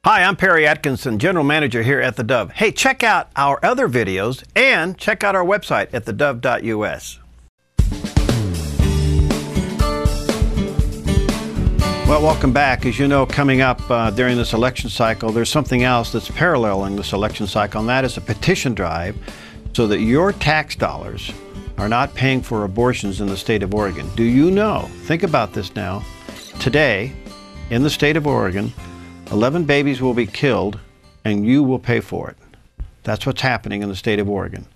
Hi, I'm Perry Atkinson, General Manager here at theDove. Hey, check out our other videos and check out our website at thedove.us. Well, welcome back. As you know, coming up during this election cycle, there's something else that's paralleling this election cycle, and that is a petition drive so that your tax dollars are not paying for abortions in the state of Oregon. Do you know, think about this now, today in the state of Oregon, 11 babies will be killed and you will pay for it. That's what's happening in the state of Oregon.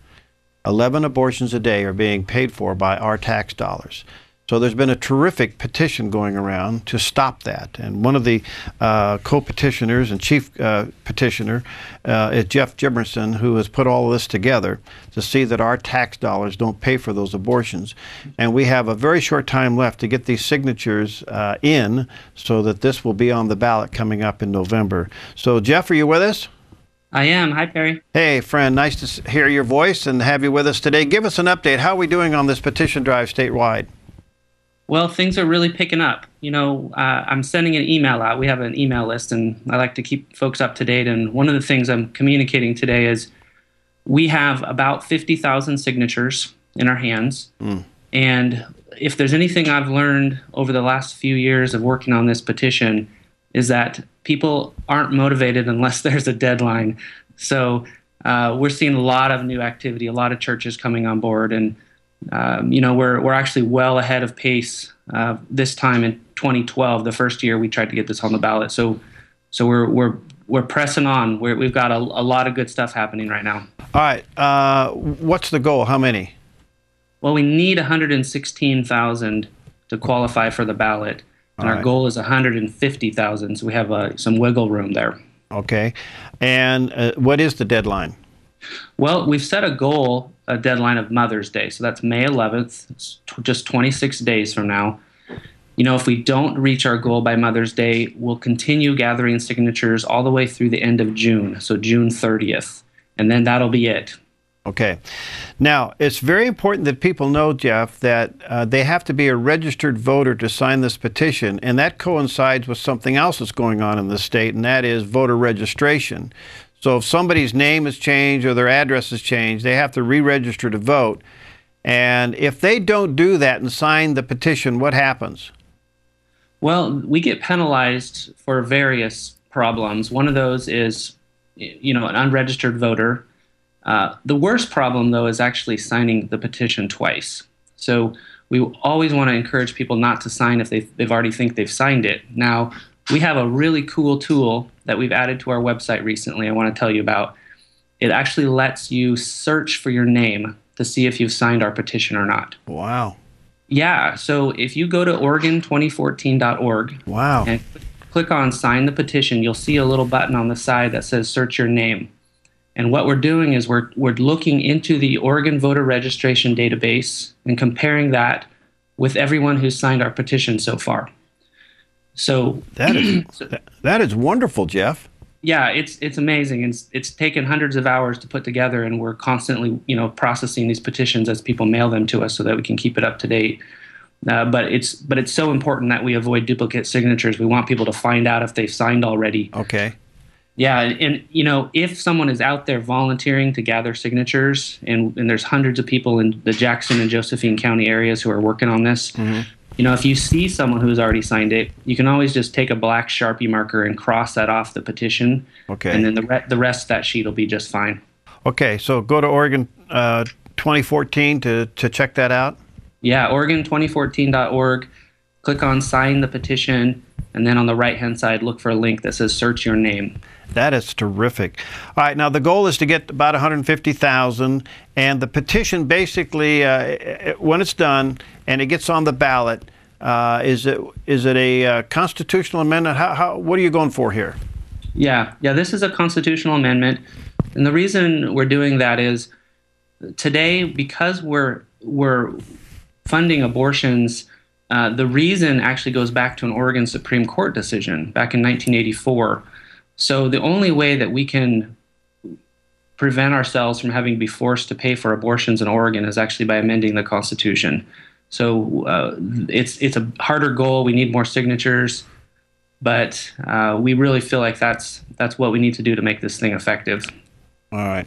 11 abortions a day are being paid for by our tax dollars. So there's been a terrific petition going around to stop that. And one of the co-petitioners and chief petitioner is Jeff Jimerson, who has put all of this together to see that our tax dollars don't pay for those abortions. And we have a very short time left to get these signatures in so that this will be on the ballot coming up in November. So Jeff, are you with us? I am. Hi, Perry. Hey, friend. Nice to hear your voice and have you with us today. Give us an update. How are we doing on this petition drive statewide? Well, things are really picking up. You know, I'm sending an email out. We have an email list, and I like to keep folks up to date. And one of the things I'm communicating today is we have about 50,000 signatures in our hands. And if there's anything I've learned over the last few years of working on this petition is that people aren't motivated unless there's a deadline. So we're seeing a lot of new activity, a lot of churches coming on board, and you know, we're actually well ahead of pace this time in 2012, the first year we tried to get this on the ballot. So we're pressing on. We've got a lot of good stuff happening right now. All right. What's the goal? How many? Well, we need 116,000 to qualify for the ballot, and our goal is 150,000. So we have some wiggle room there. Okay. And what is the deadline? Well, we've set a deadline of Mother's Day. So that's May 11th. It's just 26 days from now. You know, if we don't reach our goal by Mother's Day, we'll continue gathering signatures all the way through the end of June, so June 30th. And then that'll be it. Okay. Now, it's very important that people know, Jeff, that they have to be a registered voter to sign this petition, and that coincides with something else that's going on in the state, and that is voter registration. So if somebody's name is changed or their address is changed, they have to re-register to vote. And if they don't do that and sign the petition, what happens? Well, we get penalized for various problems. One of those is, you know, an unregistered voter. The worst problem, though, is actually signing the petition twice. So we always want to encourage people not to sign if they've already think they've signed it. Now, we have a really cool tool that we've added to our website recently I want to tell you about. It actually lets you search for your name to see if you've signed our petition or not. Wow. Yeah, so if you go to Oregon2014.org wow. and click on Sign the Petition, you'll see a little button on the side that says Search Your Name. And what we're doing is we're looking into the Oregon voter registration database and comparing that with everyone who's signed our petition so far. So that is wonderful, Jeff. Yeah, it's amazing. It's taken hundreds of hours to put together, and we're constantly, you know, processing these petitions as people mail them to us so that we can keep it up to date. But it's so important that we avoid duplicate signatures. We want people to find out if they've signed already. Okay. Yeah, and you know, if someone is out there volunteering to gather signatures, and there's hundreds of people in the Jackson and Josephine County areas who are working on this. You know, if you see someone who's already signed it, you can always just take a black Sharpie marker and cross that off the petition. Okay. And then the rest of that sheet will be just fine. Okay, so go to Oregon 2014 to check that out? Yeah, Oregon2014.org. Click on Sign the Petition, and then on the right-hand side, look for a link that says Search Your Name. That is terrific. All right, now the goal is to get about 150,000, and the petition basically, when it's done and it gets on the ballot, is it a constitutional amendment? What are you going for here? Yeah, this is a constitutional amendment, and the reason we're doing that is today, because we're funding abortions. The reason actually goes back to an Oregon Supreme Court decision back in 1984. So the only way that we can prevent ourselves from having to be forced to pay for abortions in Oregon is actually by amending the Constitution. So it's a harder goal. We need more signatures, but we really feel like that's that's what we need to do to make this thing effective. All right.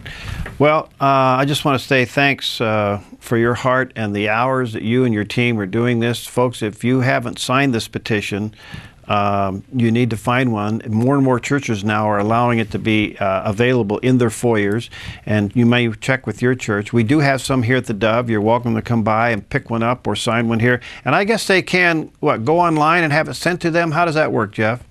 Well, I just want to say thanks for your heart and the hours that you and your team are doing this. Folks, if you haven't signed this petition, you need to find one. More and more churches now are allowing it to be available in their foyers, and you may check with your church. We do have some here at the Dove. You're welcome to come by and pick one up or sign one here. And I guess they can, go online and have it sent to them? How does that work, Jeff?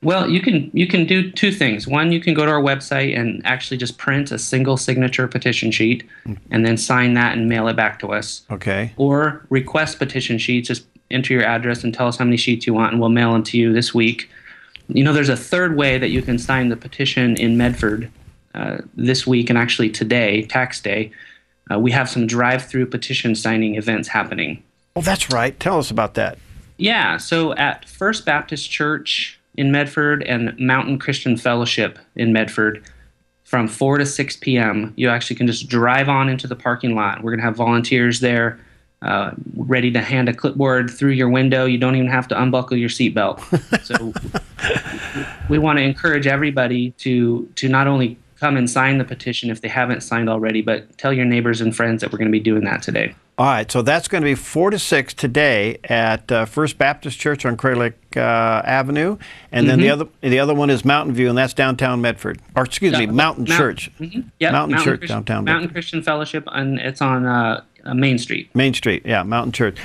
Well, you can do two things. One, you can go to our website and actually just print a single signature petition sheet and then sign that and mail it back to us. Okay. Or request petition sheets, just enter your address and tell us how many sheets you want, and we'll mail them to you this week. There's a third way that you can sign the petition in Medford this week, and actually today, tax day. We have some drive-thru petition signing events happening. Oh, that's right. Tell us about that. Yeah, so at First Baptist Church in Medford and Mountain Christian Fellowship in Medford, from 4 to 6 p.m., you actually can just drive on into the parking lot. We're going to have volunteers there ready to hand a clipboard through your window. You don't even have to unbuckle your seatbelt. So we want to encourage everybody to not only come and sign the petition if they haven't signed already, but tell your neighbors and friends that we're going to be doing that today. All right, so that's going to be 4 to 6 today at First Baptist Church on Crater Lake Avenue, and then the other one is Mountain View, and that's downtown Medford. Or excuse me, Mountain Church. Yep, Mountain Church downtown Medford. Mountain Christian Fellowship, and it's on Main Street. Main Street, yeah, Mountain Church.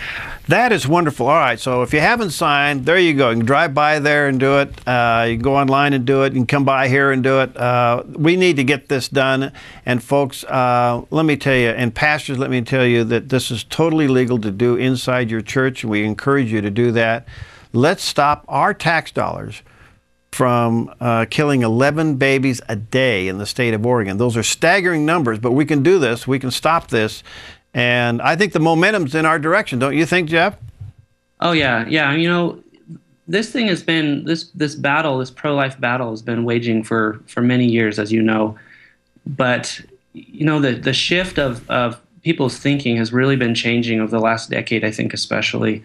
That is wonderful. All right, so if you haven't signed, there you go. You can drive by there and do it. You can go online and do it. You can come by here and do it. We need to get this done. And folks, let me tell you, and pastors, let me tell you that this is totally legal to do inside your church. We encourage you to do that. Let's stop our tax dollars from killing 11 babies a day in the state of Oregon. Those are staggering numbers, but we can do this. We can stop this. And I think the momentum's in our direction, don't you think, Jeff? Oh, yeah. This thing has been, this battle, this pro-life battle has been waging for many years, as you know. But, the shift of people's thinking has really been changing over the last decade, I think, especially.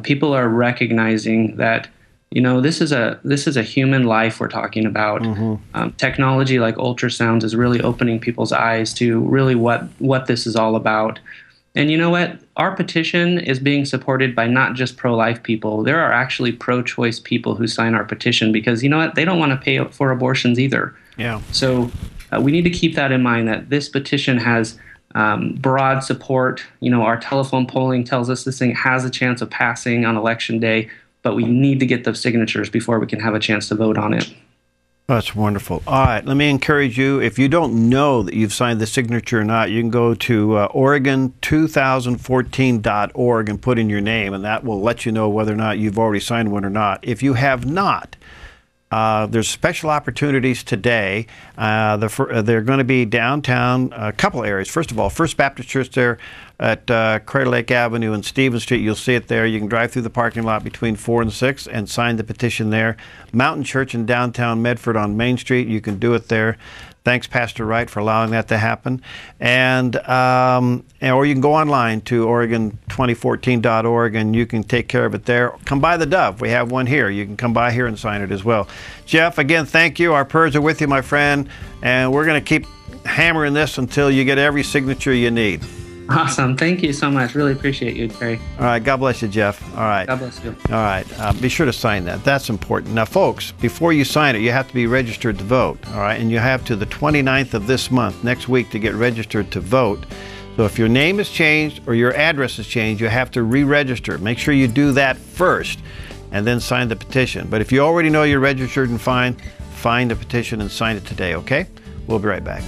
People are recognizing that, this is a human life we're talking about. Technology like ultrasounds is really opening people's eyes to really what this is all about. And you know what? Our petition is being supported by not just pro-life people. There are actually pro-choice people who sign our petition because, you know what? They don't want to pay for abortions either. Yeah. So we need to keep that in mind, that this petition has broad support. Our telephone polling tells us this thing has a chance of passing on Election Day, but we need to get those signatures before we can have a chance to vote on it. That's wonderful. All right, let me encourage you. If you don't know that you've signed the signature or not, you can go to Oregon2014.org and put in your name, and that will let you know whether or not you've already signed one or not. If you have not, there's special opportunities today. They're going to be downtown, a couple areas. First of all, First Baptist Church there at Crater Lake Avenue and Stevens Street. You'll see it there. You can drive through the parking lot between 4 and 6 and sign the petition there. Mountain Church in downtown Medford on Main Street. You can do it there. Thanks, Pastor Wright, for allowing that to happen. And or you can go online to Oregon2014.org and you can take care of it there. Come by the Dove. We have one here. You can come by here and sign it as well. Jeff, again, thank you. Our prayers are with you, my friend. And we're going to keep hammering this until you get every signature you need. Awesome. Thank you so much. Really appreciate you, Terry. All right. God bless you, Jeff. All right. God bless you. All right. Be sure to sign that. That's important. Now, folks, before you sign it, you have to be registered to vote. All right. And you have to the 29th of this month, next week, to get registered to vote. So if your name is changed or your address is changed, you have to re-register. Make sure you do that first and then sign the petition. But if you already know you're registered and fine, find the petition and sign it today, okay? We'll be right back.